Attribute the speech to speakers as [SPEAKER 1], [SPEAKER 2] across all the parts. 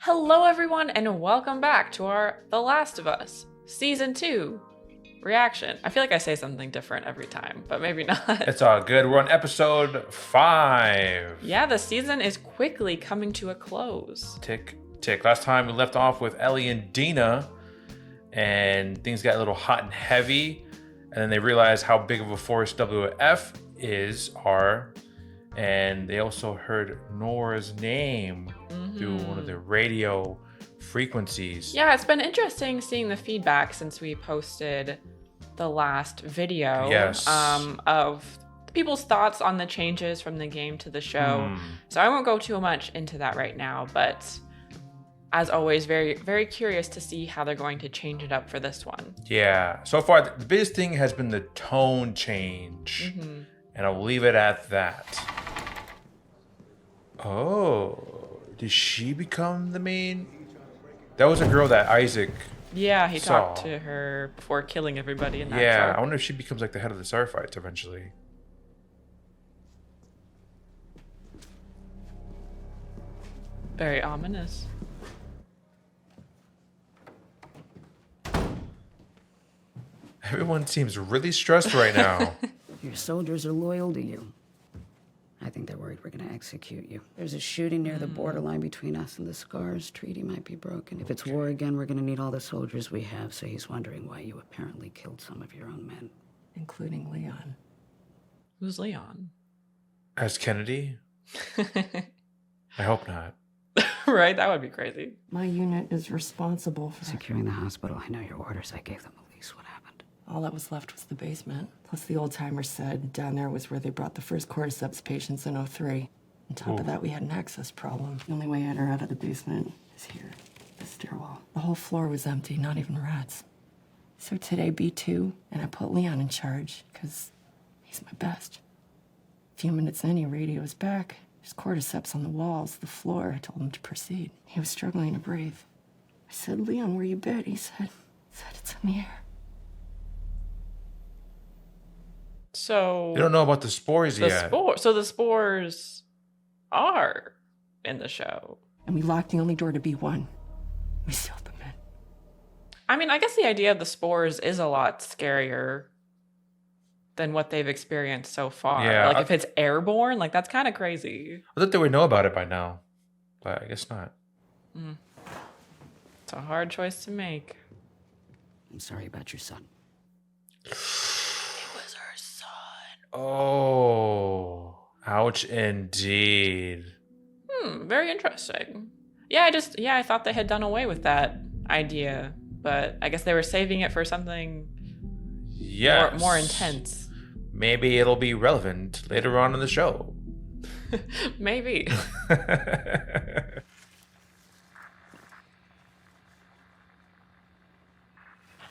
[SPEAKER 1] Hello everyone and welcome back to our The Last of Us Season 2 reaction. I feel like I say something different every time, but maybe not.
[SPEAKER 2] It's all good. We're on episode 5.
[SPEAKER 1] Yeah, the season is quickly coming to a close.
[SPEAKER 2] Tick, tick. Last time we left off with Ellie and Dina, and things got a little hot and heavy, and then they realized how big of a force WF are, and they also heard Nora's name through one of the radio frequencies.
[SPEAKER 1] Yeah, it's been interesting seeing the feedback since we posted the last video.
[SPEAKER 2] Yes.
[SPEAKER 1] Of people's thoughts on the changes from the game to the show. So I won't go too much into that right now, but as always, very, very curious to see how they're going to change it up for this one.
[SPEAKER 2] Yeah. So far, the biggest thing has been the tone change. And I'll leave it at that. Oh, did she become the main? That was a girl that Isaac
[SPEAKER 1] Yeah, he
[SPEAKER 2] saw.
[SPEAKER 1] talked to her before killing everybody in that
[SPEAKER 2] Yeah,
[SPEAKER 1] truck.
[SPEAKER 2] I wonder if she becomes like the head of the Starfights eventually.
[SPEAKER 1] Very ominous.
[SPEAKER 2] Everyone seems really stressed right now.
[SPEAKER 3] Your soldiers are loyal to you. I think they're worried we're gonna execute you. There's a shooting near the borderline between us and the Scars. Treaty might be broken. If it's war again, we're gonna need all the soldiers we have, so he's wondering why you apparently killed some of your own men.
[SPEAKER 4] Including Leon.
[SPEAKER 1] Who's Leon?
[SPEAKER 2] As Kennedy? I hope not.
[SPEAKER 1] Right? That would be crazy.
[SPEAKER 4] My unit is responsible for
[SPEAKER 3] Securing the hospital, I know your orders. I gave them a lease. What happened?
[SPEAKER 4] all that was left was the basement. Plus the old timers said down there was where they brought the first cordyceps patients in '03. On top of that, we had an access problem. The only way in or out of the basement is here, the stairwell. The whole floor was empty, not even rats. So today, B2, and I put Leon in charge, because he's my best. A few minutes in, he radios back. There's cordyceps on the walls, the floor. I told him to proceed. He was struggling to breathe. I said, Leon, where you bit? He said it's in the air.
[SPEAKER 1] So
[SPEAKER 2] You don't know about the spores yet.
[SPEAKER 1] So the spores are in the show.
[SPEAKER 4] And we locked the only door to B1. We sealed them in.
[SPEAKER 1] I mean, I guess the idea of the spores is a lot scarier than what they've experienced so far.
[SPEAKER 2] Yeah,
[SPEAKER 1] Like, if it's airborne, like, that's kind of crazy.
[SPEAKER 2] I thought they would know about it by now, but I guess not.
[SPEAKER 1] It's a hard choice to make.
[SPEAKER 3] I'm sorry about your son.
[SPEAKER 1] It was her son.
[SPEAKER 2] Oh, ouch indeed.
[SPEAKER 1] Very interesting. Yeah, I thought they had done away with that idea, but I guess they were saving it for something
[SPEAKER 2] Yes.
[SPEAKER 1] more intense.
[SPEAKER 2] Maybe it'll be relevant later on in the show.
[SPEAKER 1] Maybe.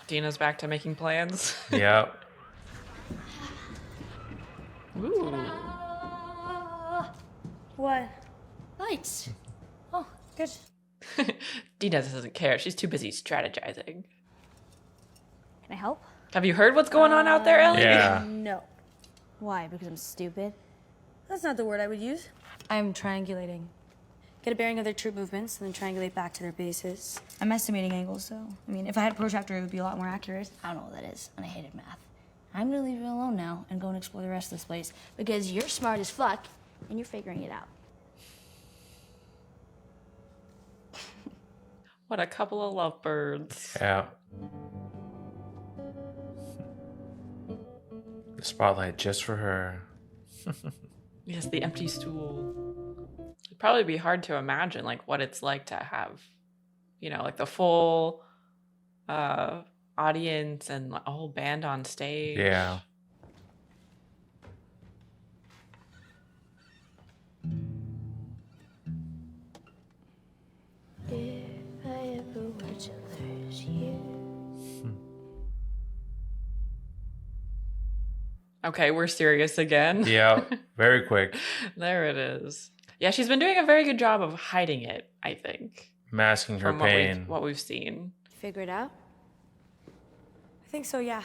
[SPEAKER 1] Dina's back to making plans.
[SPEAKER 2] Yeah.
[SPEAKER 1] Ooh.
[SPEAKER 5] What? Lights. Oh, good.
[SPEAKER 1] Dina doesn't care. She's too busy strategizing.
[SPEAKER 5] Can I help?
[SPEAKER 1] Have you heard what's going on out there, Ellie?
[SPEAKER 2] Yeah.
[SPEAKER 5] No. Why? Because I'm stupid? That's not the word I would use. I'm triangulating. Get a bearing of their troop movements and then triangulate back to their bases. I'm estimating angles, so, I mean, if I had a protractor, it would be a lot more accurate. I don't know what that is, and I hated math. I'm gonna leave you alone now and go and explore the rest of this place because you're smart as fuck and you're figuring it out.
[SPEAKER 1] What a couple of lovebirds.
[SPEAKER 2] Yeah. The spotlight just for her.
[SPEAKER 1] Yes, the empty stool. It'd probably be hard to imagine, like, what it's like to have, like the full audience and a whole band on stage.
[SPEAKER 2] Yeah.
[SPEAKER 5] If I ever were to lose you.
[SPEAKER 1] Okay, we're serious again.
[SPEAKER 2] Yeah. Very quick.
[SPEAKER 1] There it is. Yeah, she's been doing a very good job of hiding it, I think,
[SPEAKER 2] Masking her
[SPEAKER 1] from
[SPEAKER 2] pain.
[SPEAKER 1] what we've seen.
[SPEAKER 5] Figure it out? I think so, yeah.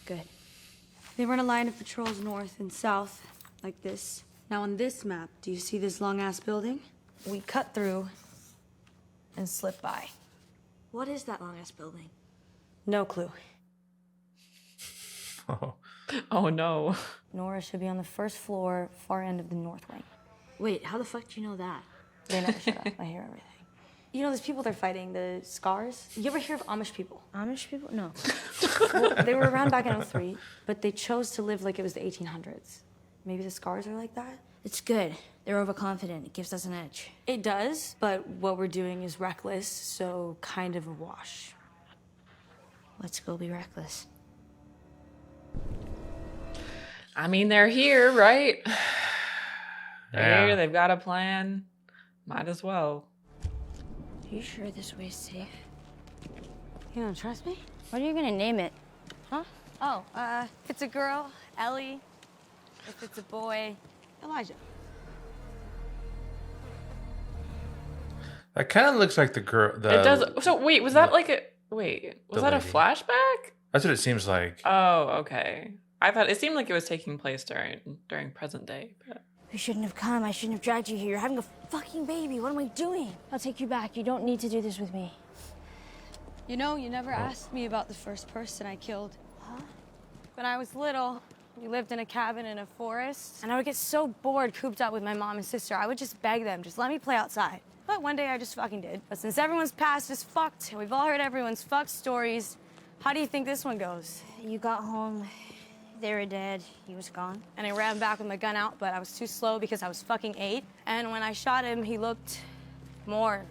[SPEAKER 5] Good. They run a line of patrols north and south, like this. Now on this map, do you see this long-ass building? we cut through and slipped by. What is that long-ass building? No clue.
[SPEAKER 1] Oh no.
[SPEAKER 5] Nora should be on the first floor, far end of the north wing. Wait, how the fuck do you know that? They never shut up. I hear everything. You know those people they're fighting, the Scars? You ever hear of Amish people? Amish people? No. Well, they were around back in '03, but they chose to live like it was the 1800s. Maybe the Scars are like that? It's good. They're overconfident. It gives us an edge. It does, but what we're doing is reckless, so kind of a wash. Let's go be reckless.
[SPEAKER 1] I mean, they're here, right? They're
[SPEAKER 2] Yeah.
[SPEAKER 1] here. They've got a plan. Might as well.
[SPEAKER 5] You sure this way's safe? You don't trust me? What are you gonna name it? Huh? Oh, if it's a girl, Ellie. If it's a boy, Elijah.
[SPEAKER 2] That kind of looks like the girl.
[SPEAKER 1] It does. So wait, was that like a wait? Was
[SPEAKER 2] the
[SPEAKER 1] that a
[SPEAKER 2] lady.
[SPEAKER 1] flashback?
[SPEAKER 2] That's what it seems like.
[SPEAKER 1] Oh, okay. I thought it seemed like it was taking place during present day. But...
[SPEAKER 5] You shouldn't have come. I shouldn't have dragged you here. You're having a fucking baby. What am I doing? I'll take you back. You don't need to do this with me. You know, you never asked me about the first person I killed. Huh? When I was little, we lived in a cabin in a forest, and I would get so bored cooped up with my mom and sister, I would just beg them, just let me play outside. But one day I just fucking did. But since everyone's past is fucked, and we've all heard everyone's fucked stories, how do you think this one goes? You got home, they were dead, he was gone. And I ran back with my gun out, but I was too slow because I was fucking 8. And when I shot him, he looked more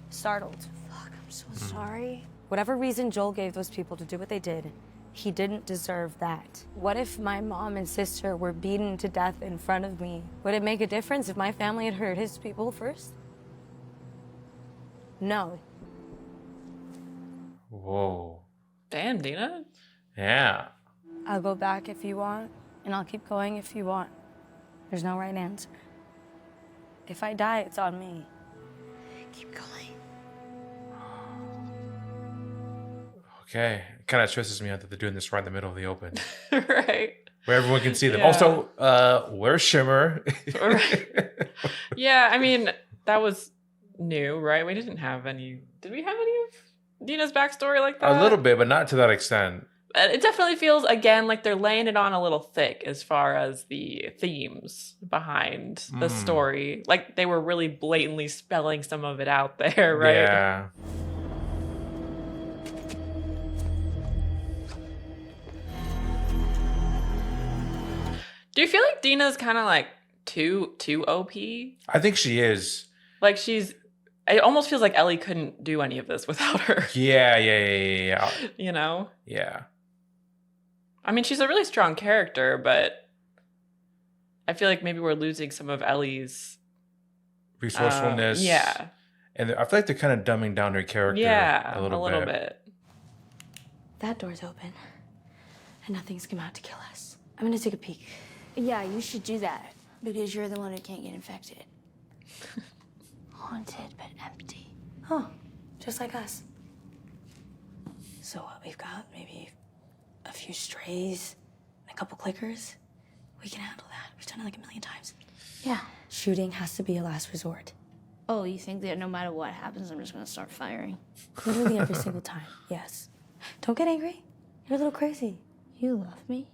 [SPEAKER 5] startled. Fuck, I'm so sorry. Whatever reason Joel gave those people to do what they did, he didn't deserve that. What if my mom and sister were beaten to death in front of me? Would it make a difference if my family had hurt his people first? No.
[SPEAKER 2] Whoa.
[SPEAKER 1] Damn, Dina.
[SPEAKER 2] Yeah.
[SPEAKER 5] I'll go back if you want, and I'll keep going if you want. There's no right answer. If I die, it's on me. Keep going.
[SPEAKER 2] Okay. It kind of stresses me out that they're doing this right in the middle of the open,
[SPEAKER 1] Right.
[SPEAKER 2] where everyone can see them.
[SPEAKER 1] Yeah.
[SPEAKER 2] Also, where's Shimmer?
[SPEAKER 1] Right. Yeah, I mean, that was new, right? We didn't have any. Did we have any of Dina's backstory like that?
[SPEAKER 2] A little bit, but not to that extent.
[SPEAKER 1] It definitely feels, again, like they're laying it on a little thick as far as the themes behind the story. Like they were really blatantly spelling some of it out there, right?
[SPEAKER 2] Yeah.
[SPEAKER 1] Do you feel like Dina's kind of like too OP?
[SPEAKER 2] I think she is.
[SPEAKER 1] Like it almost feels like Ellie couldn't do any of this without her.
[SPEAKER 2] Yeah.
[SPEAKER 1] You know?
[SPEAKER 2] Yeah.
[SPEAKER 1] I mean, she's a really strong character, but I feel like maybe we're losing some of Ellie's
[SPEAKER 2] Resourcefulness.
[SPEAKER 1] yeah.
[SPEAKER 2] And I feel like they're kind of dumbing down her character
[SPEAKER 1] Yeah,
[SPEAKER 2] a little bit.
[SPEAKER 5] That door's open, and nothing's come out to kill us. I'm gonna take a peek. Yeah, you should do that, because you're the one who can't get infected. Haunted but empty. Oh, just like us. So what we've got, maybe a few strays, and a couple clickers. We can handle that. We've done it like a million times. Yeah. Shooting has to be a last resort.
[SPEAKER 6] Oh, you think that no matter what happens, I'm just gonna start firing?
[SPEAKER 5] Literally every single time, yes. Don't get angry. You're a little crazy.
[SPEAKER 6] You love me?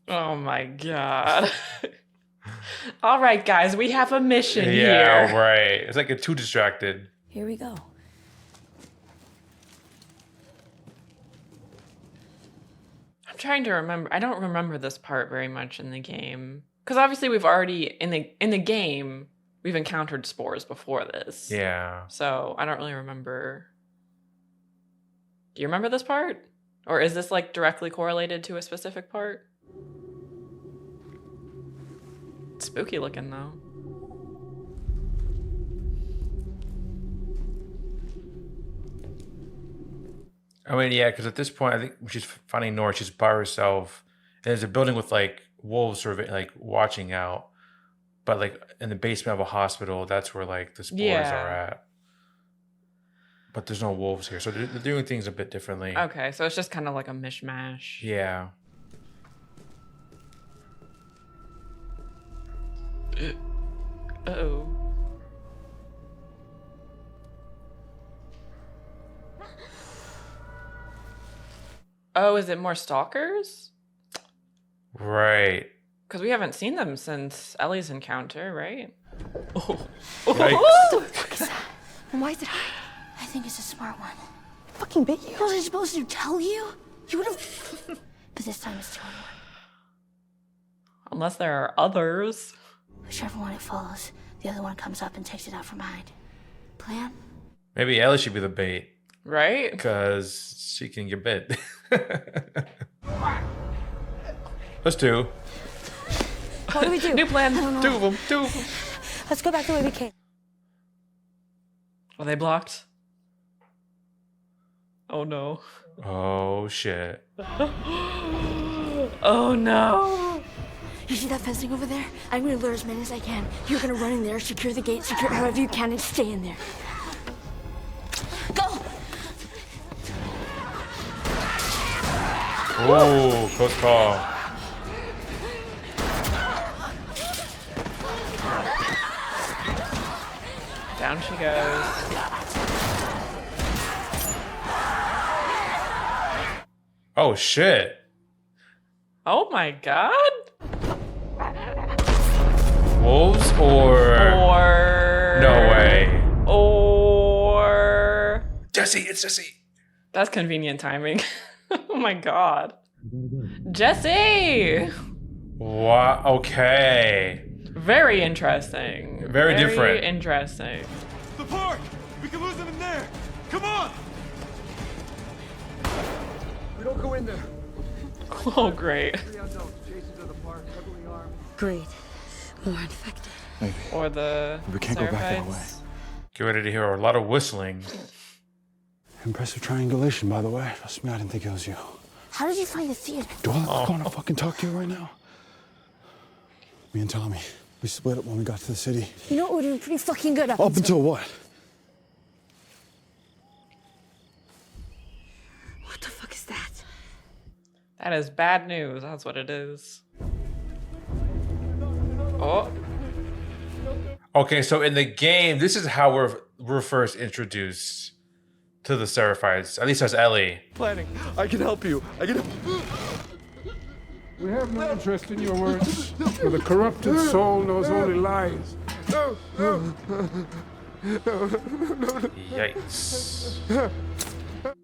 [SPEAKER 1] Oh my god. All right, guys, we have a mission
[SPEAKER 2] Yeah,
[SPEAKER 1] here.
[SPEAKER 2] right. It's like you're too distracted.
[SPEAKER 5] Here we go.
[SPEAKER 1] I'm trying to remember. I don't remember this part very much in the game. Because obviously we've already, in the game, we've encountered spores before this.
[SPEAKER 2] Yeah.
[SPEAKER 1] So I don't really remember. Do you remember this part? Or is this like directly correlated to a specific part? It's spooky looking though.
[SPEAKER 2] I mean, yeah, because at this point, I think when she's finding Nora, she's by herself. And there's a building with like wolves sort of like watching out. But like in the basement of a hospital, that's where like the spores are at. But there's no wolves here. So they're doing things a bit differently.
[SPEAKER 1] Okay, so it's just kind of like a mishmash.
[SPEAKER 2] Yeah.
[SPEAKER 1] Uh-oh. Oh, is it more stalkers?
[SPEAKER 2] Right.
[SPEAKER 1] Because we haven't seen them since Ellie's encounter, right? Oh.
[SPEAKER 2] Yikes.
[SPEAKER 5] Why did I think it's a smart one. Fucking bit you. What was I supposed to tell you? You would have. But this time it's 2 on 1.
[SPEAKER 1] Unless there are others.
[SPEAKER 5] Whichever one it follows, the other one comes up and takes it out from behind. Plan?
[SPEAKER 2] Maybe Ellie should be the bait.
[SPEAKER 1] Right?
[SPEAKER 2] Because she can get bit. Let's do.
[SPEAKER 5] What do we do?
[SPEAKER 1] New plan.
[SPEAKER 2] Two of them.
[SPEAKER 5] Let's go back the way we came.
[SPEAKER 1] Are they blocked? Oh no.
[SPEAKER 2] Oh, shit.
[SPEAKER 1] Oh no.
[SPEAKER 5] You see that fencing over there? I'm gonna lure as many as I can. You're gonna run in there, secure the gate, secure however you can, and stay in there. Go!
[SPEAKER 2] Oh, close call.
[SPEAKER 1] Down she goes.
[SPEAKER 2] Oh, shit.
[SPEAKER 1] Oh my god.
[SPEAKER 2] Wolves or...
[SPEAKER 1] Or...
[SPEAKER 2] No way.
[SPEAKER 1] Or...
[SPEAKER 2] Jessie, it's Jessie.
[SPEAKER 1] That's convenient timing. Oh my god. Jessie!
[SPEAKER 2] Wow. Okay.
[SPEAKER 1] Very interesting.
[SPEAKER 2] Very different.
[SPEAKER 1] Very interesting.
[SPEAKER 7] The park! We can lose them in there! Come on! We don't go in there.
[SPEAKER 1] Oh, great.
[SPEAKER 5] Great. More infected.
[SPEAKER 7] Maybe.
[SPEAKER 1] Or the
[SPEAKER 7] We can't go back that
[SPEAKER 1] Seraphites.
[SPEAKER 7] way.
[SPEAKER 2] Get ready to hear a lot of whistling.
[SPEAKER 7] Impressive triangulation, by the way. Trust me, I didn't think it was you.
[SPEAKER 5] How did you find the theater?
[SPEAKER 7] Do I want to fucking talk to you right now? Me and Tommy, we split up when we got to the city.
[SPEAKER 5] You know what, we're doing pretty fucking good up
[SPEAKER 7] Up until what?
[SPEAKER 5] What the fuck is that?
[SPEAKER 1] That is bad news. That's what it is. Oh.
[SPEAKER 2] Okay, so in the game, this is how we're first introduced to the Seraphites. At least as Ellie.
[SPEAKER 7] Planning. I can help you. I can.
[SPEAKER 8] We have no interest in your words, for the corrupted soul knows only lies.
[SPEAKER 2] Yikes.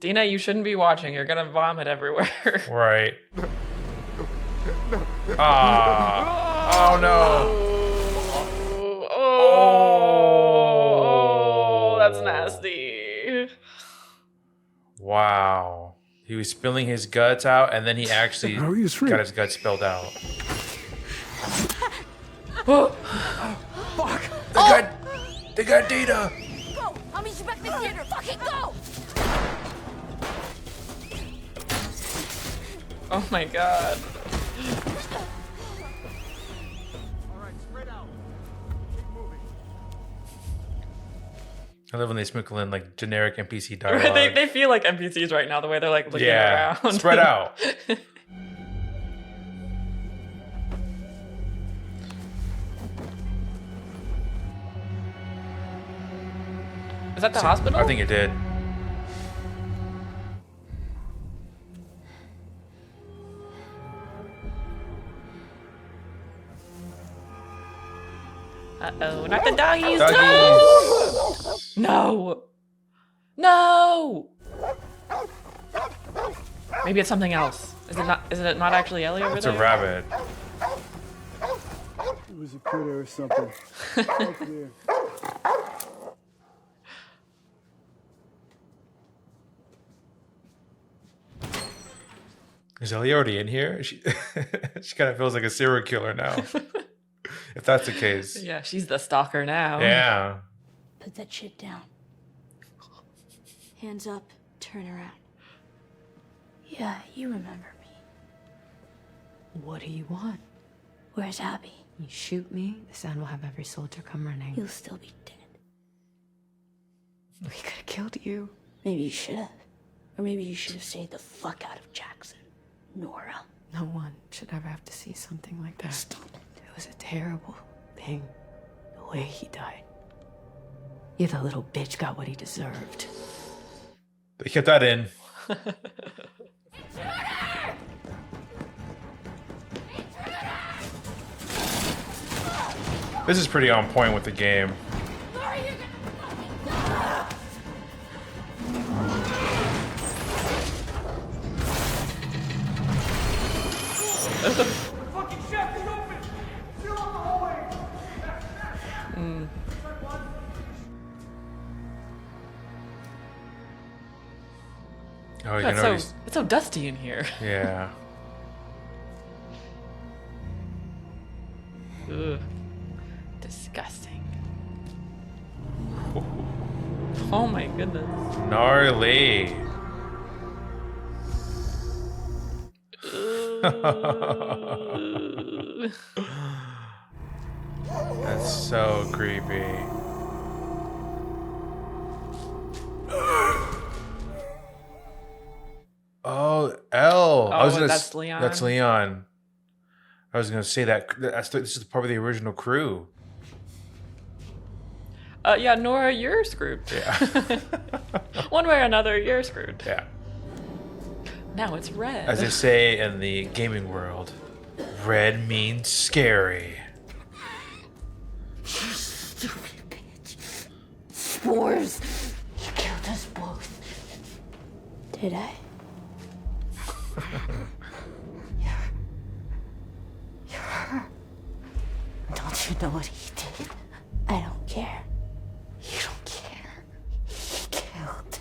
[SPEAKER 1] Dina, you shouldn't be watching. You're gonna vomit everywhere.
[SPEAKER 2] Right. Ah. Oh no.
[SPEAKER 1] Oh, that's nasty.
[SPEAKER 2] Wow. He was spilling his guts out, and then he actually
[SPEAKER 8] How are you asleep?
[SPEAKER 2] got his guts spilled out.
[SPEAKER 7] Fuck!
[SPEAKER 2] They got Data.
[SPEAKER 5] Go! I'll meet you back in the theater. Fucking go!
[SPEAKER 1] Oh my god.
[SPEAKER 2] I love when they sprinkle in like generic NPC dialogue.
[SPEAKER 1] they feel like NPCs right now, the way they're like looking
[SPEAKER 2] Yeah,
[SPEAKER 1] around.
[SPEAKER 2] spread out.
[SPEAKER 1] Is that the hospital?
[SPEAKER 2] I think it did.
[SPEAKER 1] Uh-oh, not the doggies.
[SPEAKER 2] Doggies.
[SPEAKER 1] No. No. Maybe it's something else. Is it not actually Ellie over
[SPEAKER 2] It's
[SPEAKER 1] there?
[SPEAKER 2] a rabbit.
[SPEAKER 8] It was a critter or something. Right there.
[SPEAKER 2] Is Ellie already in here? She, she kind of feels like a serial killer now. If that's the case.
[SPEAKER 1] Yeah, she's the stalker now.
[SPEAKER 2] Yeah.
[SPEAKER 5] Put that shit down. Hands up, turn around. Yeah, you remember me.
[SPEAKER 4] What do you want?
[SPEAKER 5] Where's Abby?
[SPEAKER 4] You shoot me, the sound will have every soldier come running.
[SPEAKER 5] You'll still be dead.
[SPEAKER 4] We could have killed you.
[SPEAKER 5] Maybe you should have. Or maybe you should have stayed the fuck out of Jackson. Nora.
[SPEAKER 4] No one should ever have to see something like that.
[SPEAKER 5] Stop it.
[SPEAKER 4] It was a terrible escaping the way he died. You, the little bitch, got what he deserved.
[SPEAKER 2] They kept that in. This is pretty on point with the game.
[SPEAKER 8] Fucking shaft is open! Still on the hallway!
[SPEAKER 2] Oh, you
[SPEAKER 1] God,
[SPEAKER 2] know,
[SPEAKER 1] it's so dusty in here.
[SPEAKER 2] yeah.
[SPEAKER 1] Ugh. Disgusting. Oh my goodness.
[SPEAKER 2] Gnarly. That's so creepy. Oh, L.
[SPEAKER 1] That's Leon.
[SPEAKER 2] That's Leon. I was gonna say this is probably the original crew.
[SPEAKER 1] Yeah, Nora, you're screwed.
[SPEAKER 2] Yeah.
[SPEAKER 1] One way or another, you're screwed.
[SPEAKER 2] Yeah.
[SPEAKER 1] Now it's red.
[SPEAKER 2] As they say in the gaming world, red means scary.
[SPEAKER 4] Stupid bitch. Spores. You killed us both.
[SPEAKER 5] Did I?
[SPEAKER 4] You're her. Don't you know what he did?
[SPEAKER 5] I don't care.
[SPEAKER 4] You don't care. He killed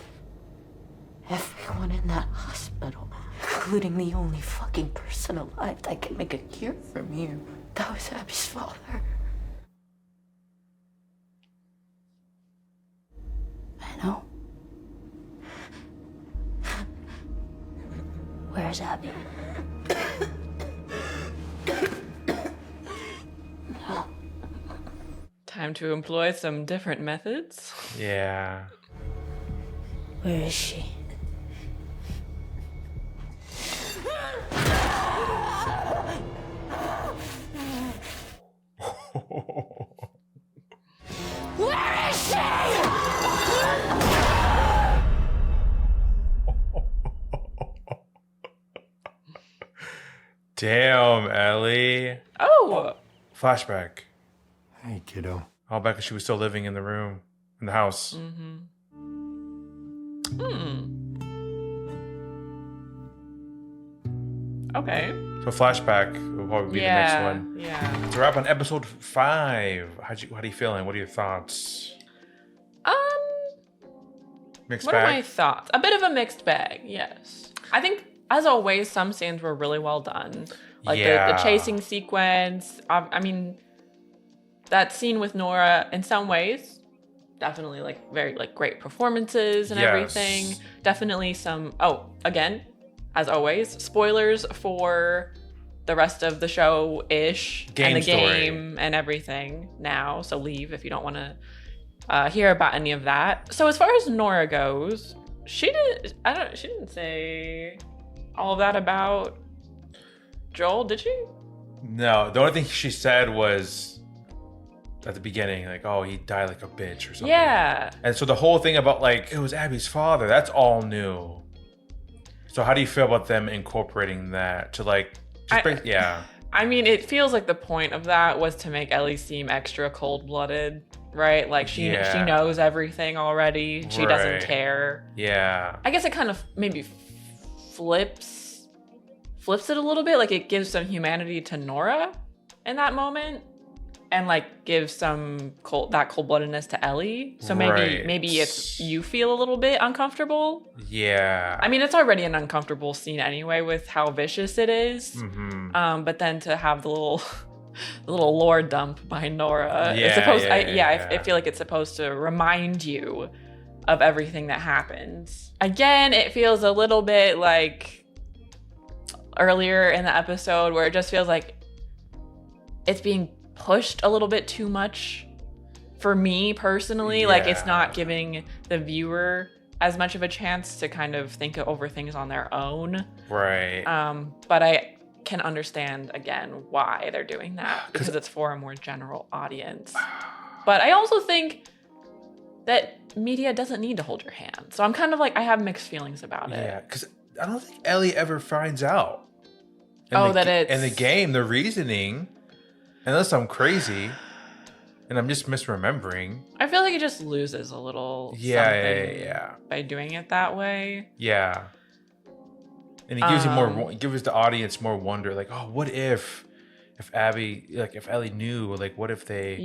[SPEAKER 4] everyone in that hospital, including the only fucking person alive that can make a cure from you. That was Abby's father.
[SPEAKER 5] I know. Where's Abby?
[SPEAKER 1] Time to employ some different methods.
[SPEAKER 2] Yeah.
[SPEAKER 5] Where is she?
[SPEAKER 4] Where is she?
[SPEAKER 2] Damn, Ellie.
[SPEAKER 1] Oh!
[SPEAKER 2] Flashback.
[SPEAKER 7] Hey, kiddo.
[SPEAKER 2] All back when she was still living in the room, in the house.
[SPEAKER 1] Okay.
[SPEAKER 2] So flashback will probably be the next one.
[SPEAKER 1] Yeah.
[SPEAKER 2] To wrap on episode 5. How are you feeling? What are your thoughts? Mixed
[SPEAKER 1] What
[SPEAKER 2] bag.
[SPEAKER 1] are my thoughts? A bit of a mixed bag, yes. I think, as always, some scenes were really well done. Like the chasing sequence. I mean, that scene with Nora, in some ways, definitely very great performances and everything. Definitely some. Oh, again, as always, spoilers for the rest of the show ish and the game and everything now. So leave if you don't want to hear about any of that. So as far as Nora goes, she didn't say all of that about Joel, did she?
[SPEAKER 2] No, the only thing she said was at the beginning, like, oh, he died like a bitch or something.
[SPEAKER 1] Yeah.
[SPEAKER 2] And so the whole thing about it was Abby's father, that's all new. So how do you feel about them incorporating that to yeah.
[SPEAKER 1] I mean, it feels like the point of that was to make Ellie seem extra cold-blooded, right? Like she knows everything already. She doesn't care.
[SPEAKER 2] Yeah.
[SPEAKER 1] I guess it kind of maybe flips it a little bit. Like it gives some humanity to Nora in that moment, and gives some cold-bloodedness to Ellie. So maybe you feel a little bit uncomfortable.
[SPEAKER 2] Yeah.
[SPEAKER 1] I mean, it's already an uncomfortable scene anyway with how vicious it is.
[SPEAKER 2] Mm-hmm.
[SPEAKER 1] But then to have the little lore dump by Nora, I feel like it's supposed to remind you of everything that happens. Again, it feels a little bit like earlier in the episode where it just feels like it's being pushed a little bit too much for me personally. Like it's not giving the viewer as much of a chance to kind of think over things on their own.
[SPEAKER 2] Right.
[SPEAKER 1] But can understand again why they're doing that, because it's for a more general audience. But I also think that media doesn't need to hold your hand. So I'm kind of like, I have mixed feelings about it.
[SPEAKER 2] Yeah, because I don't think Ellie ever finds out. In the game, the reasoning, unless I'm crazy and I'm just misremembering.
[SPEAKER 1] I feel like it just loses a little something by doing it that way.
[SPEAKER 2] Yeah. And it gives it gives the audience more wonder, like, oh, what if Abby, like, if Ellie knew, like, what if they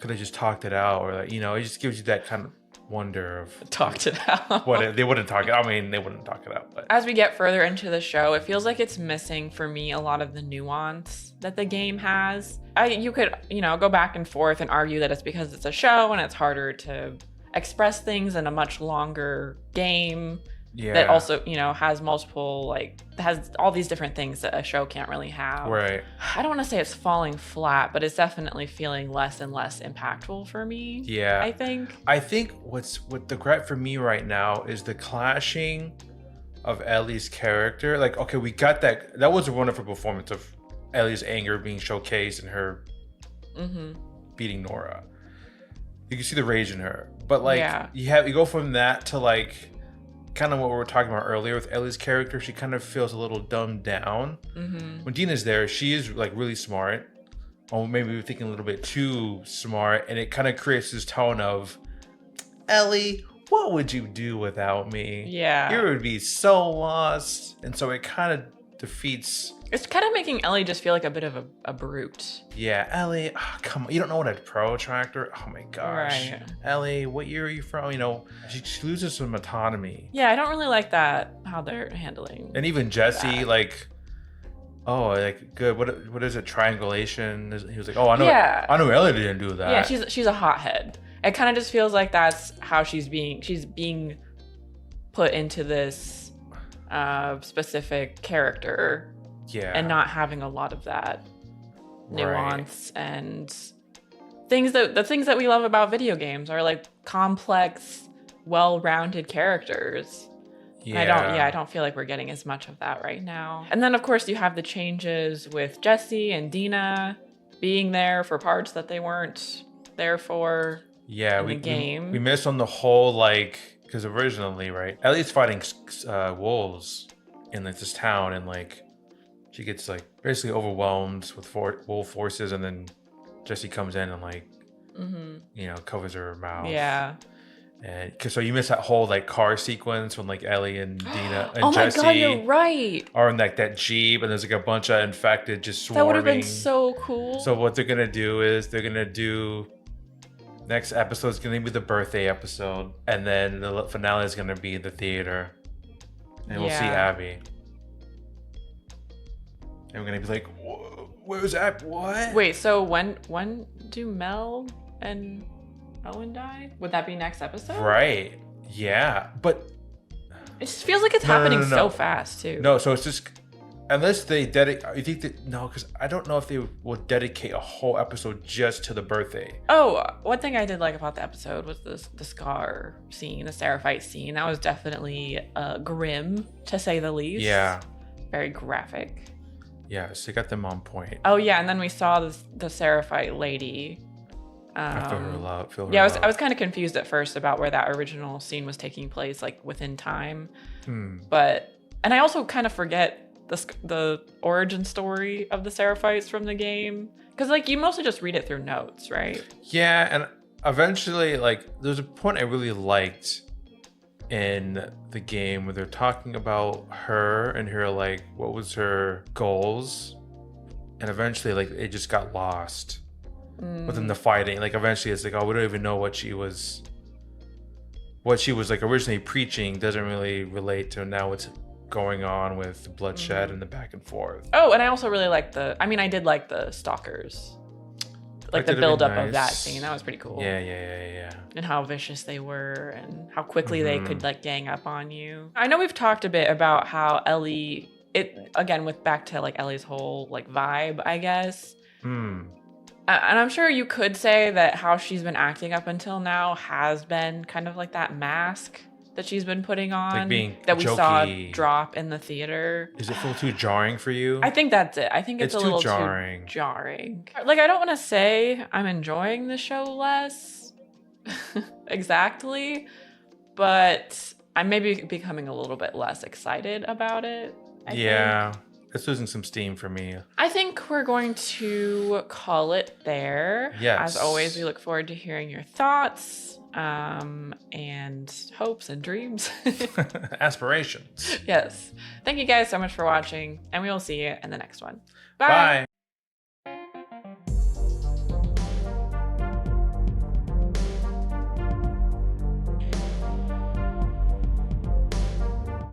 [SPEAKER 2] could have just talked it out, or like, you know, it just gives you that kind of wonder of
[SPEAKER 1] talked it out.
[SPEAKER 2] They wouldn't talk it. I mean, they wouldn't talk it out. But
[SPEAKER 1] as we get further into the show, it feels like it's missing for me a lot of the nuance that the game has. You could, you know, go back and forth and argue that it's because it's a show and it's harder to express things in a much longer game. Yeah. That also, you know, has multiple, like, has all these different things that a show can't really have.
[SPEAKER 2] Right.
[SPEAKER 1] I don't want to say it's falling flat, but it's definitely feeling less and less impactful for me.
[SPEAKER 2] Yeah.
[SPEAKER 1] I
[SPEAKER 2] think what the gripe for me right now is the clashing of Ellie's character. Like, okay, we got that. That was a wonderful performance of Ellie's anger being showcased and her beating Nora. You can see the rage in her. But like you go from that to like kind of what we were talking about earlier with Ellie's character. She kind of feels a little dumbed down. When Dina's there, she is like really smart, or maybe we're thinking a little bit too smart, and it kind of creates this tone of, Ellie, what would you do without me?
[SPEAKER 1] Yeah,
[SPEAKER 2] you would be so lost. And so it kind of defeats.
[SPEAKER 1] It's kind of making Ellie just feel like a bit of a brute.
[SPEAKER 2] Yeah, Ellie, come on. You don't know what a protractor? Oh my gosh. Right. Ellie, what year are you from? You know, she loses some autonomy.
[SPEAKER 1] Yeah, I don't really like that, how they're handling.
[SPEAKER 2] And even Jessie, like, oh, like, good. What is it? Triangulation? He was like, oh, I know Ellie didn't do that.
[SPEAKER 1] Yeah, she's a hothead. It kind of just feels like that's how she's being put into this specific character.
[SPEAKER 2] Yeah.
[SPEAKER 1] And not having a lot of that nuance and the things that we love about video games are like complex, well-rounded characters. Yeah. I don't feel like we're getting as much of that right now. And then of course you have the changes with Jessie and Dina being there for parts that they weren't there for in the game.
[SPEAKER 2] We missed on the whole, like, because originally, right, Ellie's fighting wolves in like this town, and like she gets like basically overwhelmed with wolf forces, and then Jessie comes in and like, you know, covers her mouth.
[SPEAKER 1] Yeah.
[SPEAKER 2] And so you miss that whole like car sequence when like Ellie and Dina and
[SPEAKER 1] Jessie. Oh my God, you're right.
[SPEAKER 2] Are in like that Jeep, and there's like a bunch of infected just swarming.
[SPEAKER 1] That would have been so cool.
[SPEAKER 2] So what they're gonna do is next episode is gonna be the birthday episode, and then the finale is gonna be the theater, and we'll see Abby. And we're gonna be like, where's that? What?
[SPEAKER 1] Wait, so when do Mel and Owen die? Would that be next episode?
[SPEAKER 2] Right. Yeah. But
[SPEAKER 1] it just feels like it's happening so fast too.
[SPEAKER 2] No, so it's just, unless they dedicate, you think that, no, because I don't know if they will dedicate a whole episode just to the birthday.
[SPEAKER 1] Oh, one thing I did like about the episode was the scar scene, the Seraphite scene. That was definitely grim, to say the least.
[SPEAKER 2] Yeah.
[SPEAKER 1] Very graphic.
[SPEAKER 2] Yeah, so you got them on point.
[SPEAKER 1] Oh yeah, and then we saw the Seraphite lady.
[SPEAKER 2] I feel her love.
[SPEAKER 1] I was kind of confused at first about where that original scene was taking place, like within time. But, and I also kind of forget the origin story of the Seraphites from the game, because like you mostly just read it through notes, right?
[SPEAKER 2] Yeah, and eventually, like, there's a point I really liked in the game where they're talking about her and her, like, what was her goals, and eventually, like, it just got lost within the fighting. Like, eventually it's like, oh, we don't even know what she was like originally preaching doesn't really relate to now what's going on with the bloodshed and the back and forth.
[SPEAKER 1] Oh, and I also really liked I did like the Stalkers. Like the build-up of that scene. That was pretty cool.
[SPEAKER 2] Yeah.
[SPEAKER 1] And how vicious they were and how quickly they could like gang up on you. I know we've talked a bit about how Ellie, back to like Ellie's whole like vibe, I guess. And I'm sure you could say that how she's been acting up until now has been kind of like that mask that she's been putting on
[SPEAKER 2] being
[SPEAKER 1] that we saw
[SPEAKER 2] jokey.
[SPEAKER 1] drop in the theater.
[SPEAKER 2] Is it a little too jarring for you?
[SPEAKER 1] I think that's it. I think it's a
[SPEAKER 2] too
[SPEAKER 1] little
[SPEAKER 2] jarring.
[SPEAKER 1] too jarring. Like, I don't want to say I'm enjoying the show less exactly, but I'm maybe becoming a little bit less excited about it. I think.
[SPEAKER 2] It's losing some steam for me.
[SPEAKER 1] I think we're going to call it there.
[SPEAKER 2] Yes.
[SPEAKER 1] As always, we look forward to hearing your thoughts and hopes and dreams.
[SPEAKER 2] Aspirations.
[SPEAKER 1] Yes. Thank you guys so much for watching, and we will see you in the next one.
[SPEAKER 2] Bye.